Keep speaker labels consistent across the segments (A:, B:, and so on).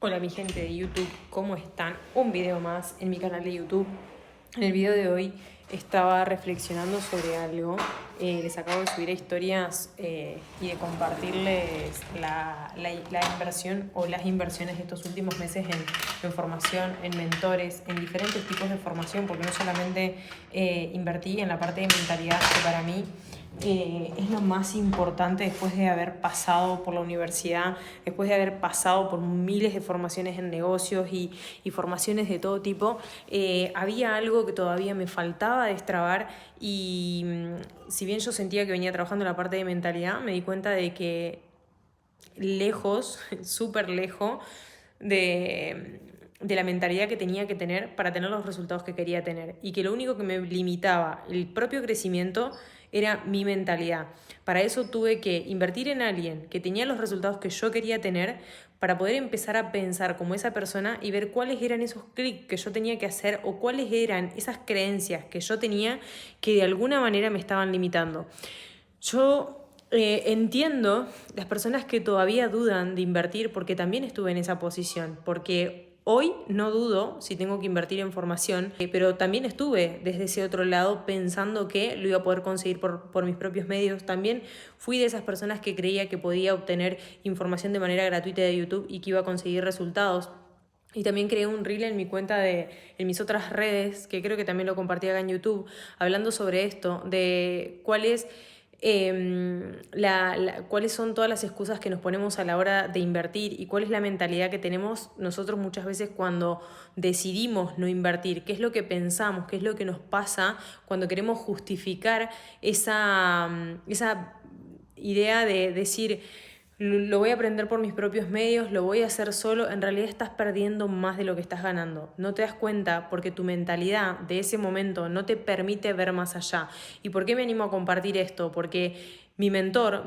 A: Hola mi gente de YouTube, ¿cómo están? Un video más en mi canal de YouTube. En el video de hoy estaba reflexionando sobre algo. Les acabo de subir a historias y de compartirles la inversión o las inversiones de estos últimos meses en formación, en mentores, en diferentes tipos de formación, porque no solamente invertí en la parte de mentalidad, que para mí es lo más importante después de haber pasado por la universidad, después de haber pasado por miles de formaciones en negocios y formaciones de todo tipo. Había algo que todavía me faltaba destrabar y si bien yo sentía que venía trabajando en la parte de mentalidad, me di cuenta de que lejos, súper lejos de la mentalidad que tenía que tener para tener los resultados que quería tener, y que lo único que me limitaba el propio crecimiento era mi mentalidad. Para eso tuve que invertir en alguien que tenía los resultados que yo quería tener, para poder empezar a pensar como esa persona y ver cuáles eran esos clics que yo tenía que hacer o cuáles eran esas creencias que yo tenía que de alguna manera me estaban limitando. Yo entiendo las personas que todavía dudan de invertir, porque también estuve en esa posición, porque hoy no dudo si tengo que invertir en formación, pero también estuve desde ese otro lado pensando que lo iba a poder conseguir por mis propios medios. También fui de esas personas que creía que podía obtener información de manera gratuita de YouTube y que iba a conseguir resultados. Y también creé un reel en mi cuenta en mis otras redes, que creo que también lo compartí acá en YouTube, hablando sobre esto, de cuáles son todas las excusas que nos ponemos a la hora de invertir y cuál es la mentalidad que tenemos nosotros muchas veces cuando decidimos no invertir, qué es lo que pensamos, qué es lo que nos pasa cuando queremos justificar esa idea de decir: lo voy a aprender por mis propios medios, lo voy a hacer solo. En realidad estás perdiendo más de lo que estás ganando. No te das cuenta porque tu mentalidad de ese momento no te permite ver más allá. ¿Y por qué me animo a compartir esto? Porque mi mentor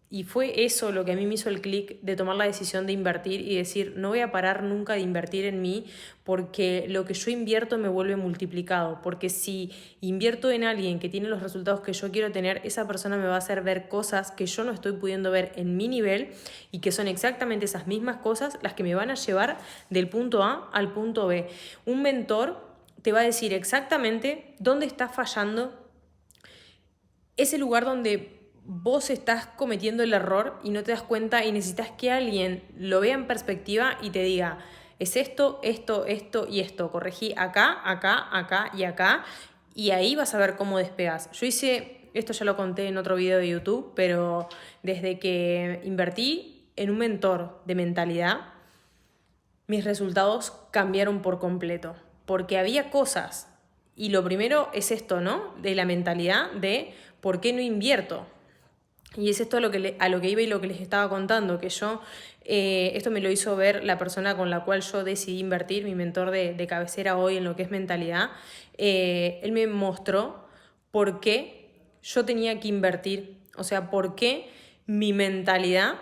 A: y fue eso lo que a mí me hizo el clic de tomar la decisión de invertir y decir: no voy a parar nunca de invertir en mí, porque lo que yo invierto me vuelve multiplicado. Porque si invierto en alguien que tiene los resultados que yo quiero tener, esa persona me va a hacer ver cosas que yo no estoy pudiendo ver en mi nivel, y que son exactamente esas mismas cosas las que me van a llevar del punto A al punto B. Un mentor te va a decir exactamente dónde estás fallando, ese lugar donde vos estás cometiendo el error y no te das cuenta, y necesitas que alguien lo vea en perspectiva y te diga: es esto, esto, esto y esto, corregí acá, acá, acá y acá, y ahí vas a ver cómo despegas. Yo hice, esto ya lo conté en otro video de YouTube, pero desde que invertí en un mentor de mentalidad, mis resultados cambiaron por completo, porque había cosas, y lo primero es esto, ¿no? De la mentalidad de ¿por qué no invierto? Y es esto a lo que iba y lo que les estaba contando, que yo, esto me lo hizo ver la persona con la cual yo decidí invertir, mi mentor de cabecera hoy en lo que es mentalidad. Él me mostró por qué yo tenía que invertir, o sea, por qué mi mentalidad,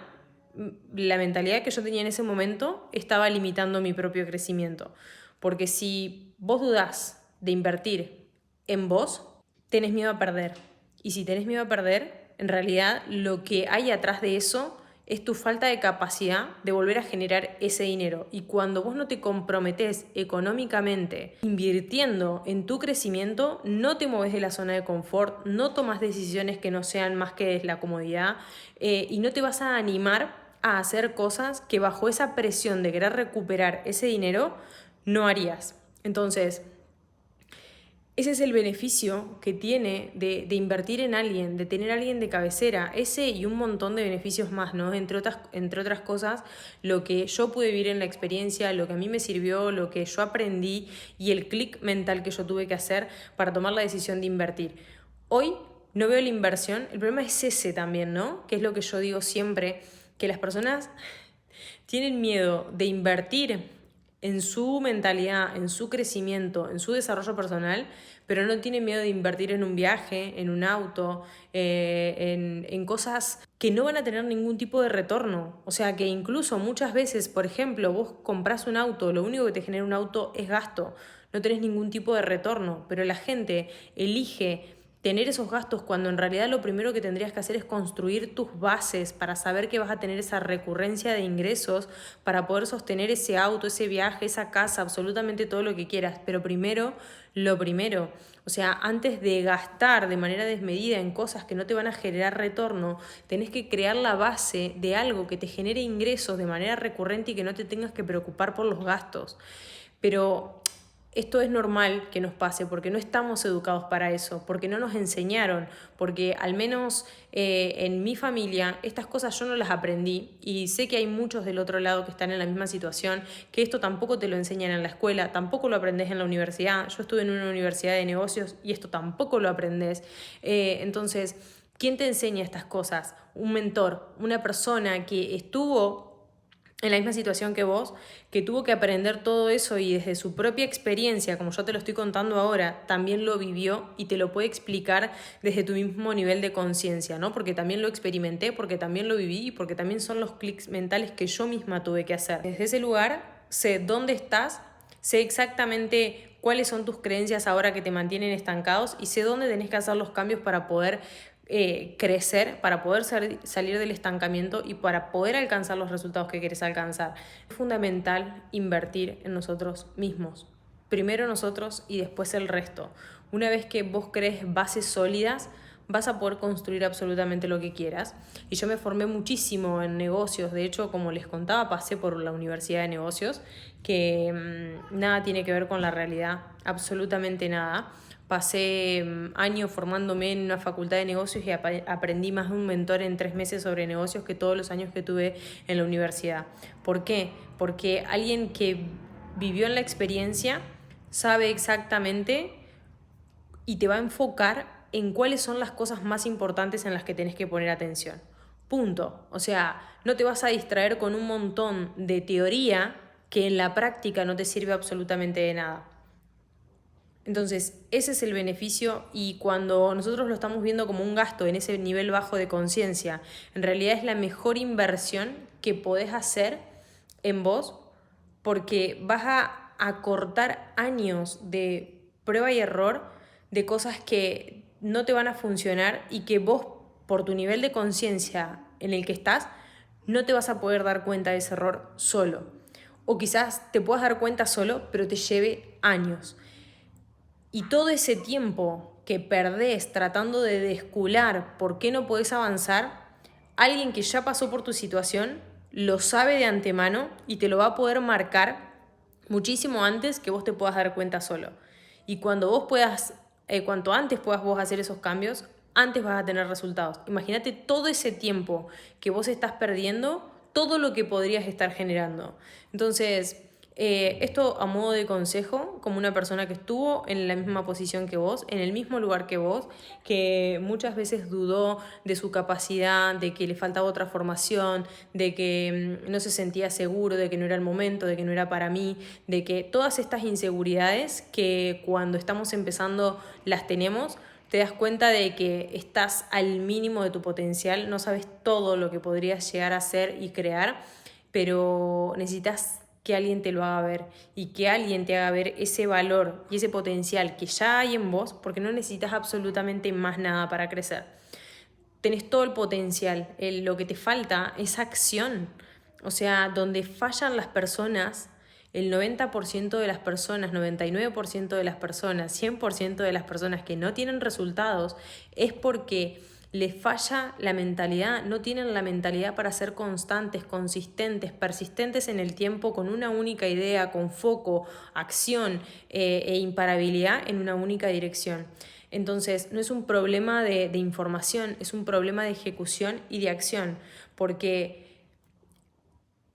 A: la mentalidad que yo tenía en ese momento, estaba limitando mi propio crecimiento. Porque si vos dudás de invertir en vos, tenés miedo a perder. Y si tenés miedo a perder, en realidad lo que hay atrás de eso es tu falta de capacidad de volver a generar ese dinero. Y cuando vos no te comprometés económicamente invirtiendo en tu crecimiento, no te mueves de la zona de confort, no tomas decisiones que no sean más que la comodidad, y no te vas a animar a hacer cosas que bajo esa presión de querer recuperar ese dinero no harías. Entonces, ese es el beneficio que tiene de invertir en alguien, de tener a alguien de cabecera, ese y un montón de beneficios más, ¿no? Entre otras cosas, lo que yo pude vivir en la experiencia, lo que a mí me sirvió, lo que yo aprendí y el clic mental que yo tuve que hacer para tomar la decisión de invertir. Hoy no veo la inversión, el problema es ese también, ¿no? Que es lo que yo digo siempre, que las personas tienen miedo de invertir en su mentalidad, en su crecimiento, en su desarrollo personal, pero no tienen miedo de invertir en un viaje, en un auto, en cosas que no van a tener ningún tipo de retorno. O sea, que incluso muchas veces, por ejemplo, vos comprás un auto, lo único que te genera un auto es gasto, no tenés ningún tipo de retorno, pero la gente elige tener esos gastos cuando en realidad lo primero que tendrías que hacer es construir tus bases para saber que vas a tener esa recurrencia de ingresos para poder sostener ese auto, ese viaje, esa casa, absolutamente todo lo que quieras. Pero primero, lo primero, o sea, antes de gastar de manera desmedida en cosas que no te van a generar retorno, tenés que crear la base de algo que te genere ingresos de manera recurrente y que no te tengas que preocupar por los gastos. Pero esto es normal que nos pase porque no estamos educados para eso, porque no nos enseñaron, porque al menos en mi familia estas cosas yo no las aprendí y sé que hay muchos del otro lado que están en la misma situación, que esto tampoco te lo enseñan en la escuela, tampoco lo aprendes en la universidad. Yo estuve en una universidad de negocios y esto tampoco lo aprendes. Entonces, ¿quién te enseña estas cosas? Un mentor, una persona que estuvo en la misma situación que vos, que tuvo que aprender todo eso y desde su propia experiencia, como yo te lo estoy contando ahora, también lo vivió y te lo puede explicar desde tu mismo nivel de conciencia, ¿no? Porque también lo experimenté, porque también lo viví y porque también son los clics mentales que yo misma tuve que hacer. Desde ese lugar sé dónde estás, sé exactamente cuáles son tus creencias ahora que te mantienen estancados y sé dónde tenés que hacer los cambios para poder crecer, para poder salir del estancamiento y para poder alcanzar los resultados que quieres alcanzar. Es fundamental invertir en nosotros mismos. Primero nosotros y después el resto. Una vez que vos crees bases sólidas, vas a poder construir absolutamente lo que quieras. Y yo me formé muchísimo en negocios. De hecho, como les contaba, pasé por la Universidad de Negocios, que nada tiene que ver con la realidad, absolutamente nada. Pasé años formándome en una facultad de negocios y aprendí más de un mentor en 3 meses sobre negocios que todos los años que tuve en la universidad. ¿Por qué? Porque alguien que vivió en la experiencia sabe exactamente y te va a enfocar en cuáles son las cosas más importantes en las que tenés que poner atención. Punto. O sea, no te vas a distraer con un montón de teoría que en la práctica no te sirve absolutamente de nada. Entonces, ese es el beneficio y cuando nosotros lo estamos viendo como un gasto en ese nivel bajo de conciencia, en realidad es la mejor inversión que podés hacer en vos porque vas a acortar años de prueba y error de cosas que no te van a funcionar y que vos, por tu nivel de conciencia en el que estás, no te vas a poder dar cuenta de ese error solo. O quizás te puedas dar cuenta solo, pero te lleve años. Y todo ese tiempo que perdés tratando de descular por qué no podés avanzar, alguien que ya pasó por tu situación lo sabe de antemano y te lo va a poder marcar muchísimo antes que vos te puedas dar cuenta solo. Y cuando vos puedas, cuanto antes puedas vos hacer esos cambios, antes vas a tener resultados. Imagínate todo ese tiempo que vos estás perdiendo, todo lo que podrías estar generando. Entonces, esto a modo de consejo, como una persona que estuvo en la misma posición que vos, en el mismo lugar que vos, que muchas veces dudó de su capacidad, de que le faltaba otra formación, de que no se sentía seguro, de que no era el momento, de que no era para mí, de que todas estas inseguridades que cuando estamos empezando las tenemos, te das cuenta de que estás al mínimo de tu potencial, no sabes todo lo que podrías llegar a hacer y crear, pero necesitas que alguien te lo haga ver y que alguien te haga ver ese valor y ese potencial que ya hay en vos, porque no necesitas absolutamente más nada para crecer. Tenés todo el potencial, lo que te falta es acción. O sea, donde fallan las personas, el 90% de las personas, 99% de las personas, 100% de las personas que no tienen resultados es porque les falla la mentalidad, no tienen la mentalidad para ser constantes, consistentes, persistentes en el tiempo con una única idea, con foco, acción e imparabilidad en una única dirección. Entonces, no es un problema de información, es un problema de ejecución y de acción, porque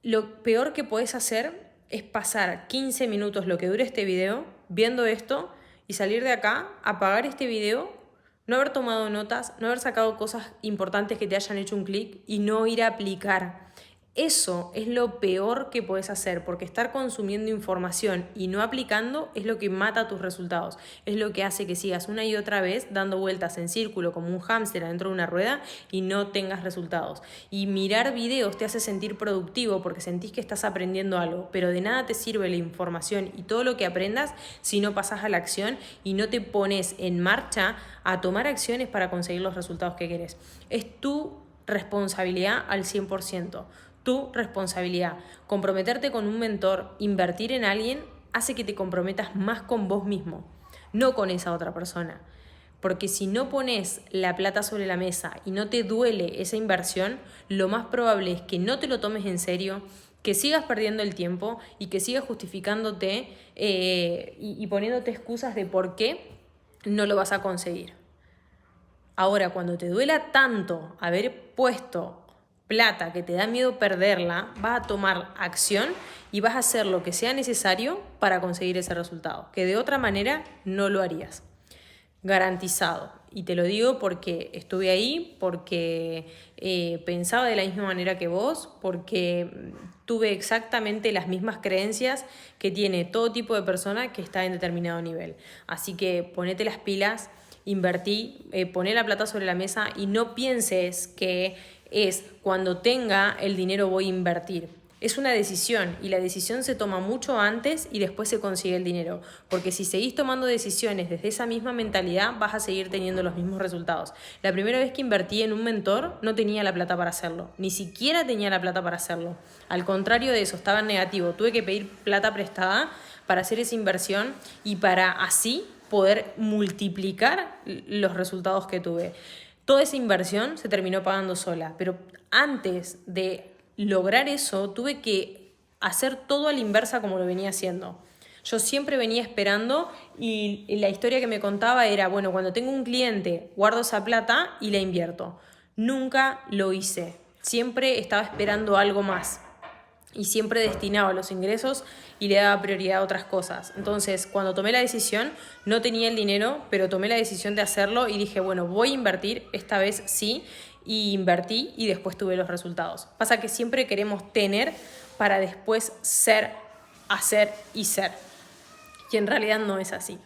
A: lo peor que podés hacer es pasar 15 minutos, lo que dure este video, viendo esto y salir de acá, apagar este video, no haber tomado notas, no haber sacado cosas importantes que te hayan hecho un clic y no ir a aplicar Eso es lo peor que puedes hacer, porque estar consumiendo información y no aplicando es lo que mata tus resultados. Es lo que hace que sigas una y otra vez dando vueltas en círculo como un hámster adentro de una rueda y no tengas resultados. Y mirar videos te hace sentir productivo porque sentís que estás aprendiendo algo, pero de nada te sirve la información y todo lo que aprendas si no pasas a la acción y no te pones en marcha a tomar acciones para conseguir los resultados que querés. Es tu responsabilidad al 100%. Tu responsabilidad. Comprometerte con un mentor, invertir en alguien, hace que te comprometas más con vos mismo, no con esa otra persona. Porque si no pones la plata sobre la mesa y no te duele esa inversión, lo más probable es que no te lo tomes en serio, que sigas perdiendo el tiempo y que sigas justificándote y poniéndote excusas de por qué no lo vas a conseguir. Ahora, cuando te duela tanto haber puesto plata que te da miedo perderla, vas a tomar acción y vas a hacer lo que sea necesario para conseguir ese resultado, que de otra manera no lo harías. Garantizado. Y te lo digo porque estuve ahí, porque pensaba de la misma manera que vos, porque tuve exactamente las mismas creencias que tiene todo tipo de persona que está en determinado nivel. Así que ponete las pilas, invertí, poné la plata sobre la mesa y no pienses que es cuando tenga el dinero voy a invertir. Es una decisión y la decisión se toma mucho antes y después se consigue el dinero. Porque si seguís tomando decisiones desde esa misma mentalidad vas a seguir teniendo los mismos resultados. La primera vez que invertí en un mentor no tenía la plata para hacerlo. Ni siquiera tenía la plata para hacerlo. Al contrario de eso, estaba en negativo. Tuve que pedir plata prestada para hacer esa inversión y para así poder multiplicar los resultados que tuve. Toda esa inversión se terminó pagando sola, pero antes de lograr eso tuve que hacer todo a la inversa como lo venía haciendo. Yo siempre venía esperando y la historia que me contaba era, bueno, cuando tengo un cliente guardo esa plata y la invierto. Nunca lo hice, siempre estaba esperando algo más. Y siempre destinaba los ingresos y le daba prioridad a otras cosas. Entonces, cuando tomé la decisión, no tenía el dinero, pero tomé la decisión de hacerlo y dije, bueno, voy a invertir, esta vez sí, y invertí y después tuve los resultados. Pasa que siempre queremos tener para después ser, hacer y ser. Y en realidad no es así.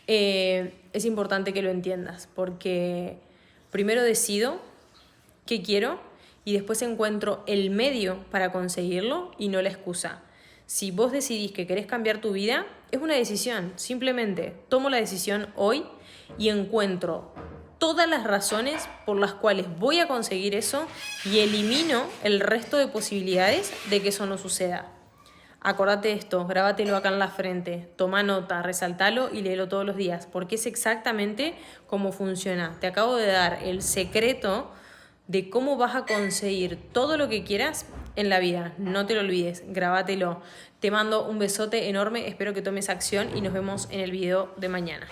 A: Es importante que lo entiendas, porque primero decido qué quiero y después encuentro el medio para conseguirlo y no la excusa. Si vos decidís que querés cambiar tu vida, es una decisión. Simplemente tomo la decisión hoy y encuentro todas las razones por las cuales voy a conseguir eso y elimino el resto de posibilidades de que eso no suceda. Acordate esto, grábatelo acá en la frente, toma nota, resaltalo y léelo todos los días, porque es exactamente cómo funciona. Te acabo de dar el secreto de cómo vas a conseguir todo lo que quieras en la vida. No te lo olvides, grábatelo. Te mando un besote enorme, espero que tomes acción y nos vemos en el video de mañana.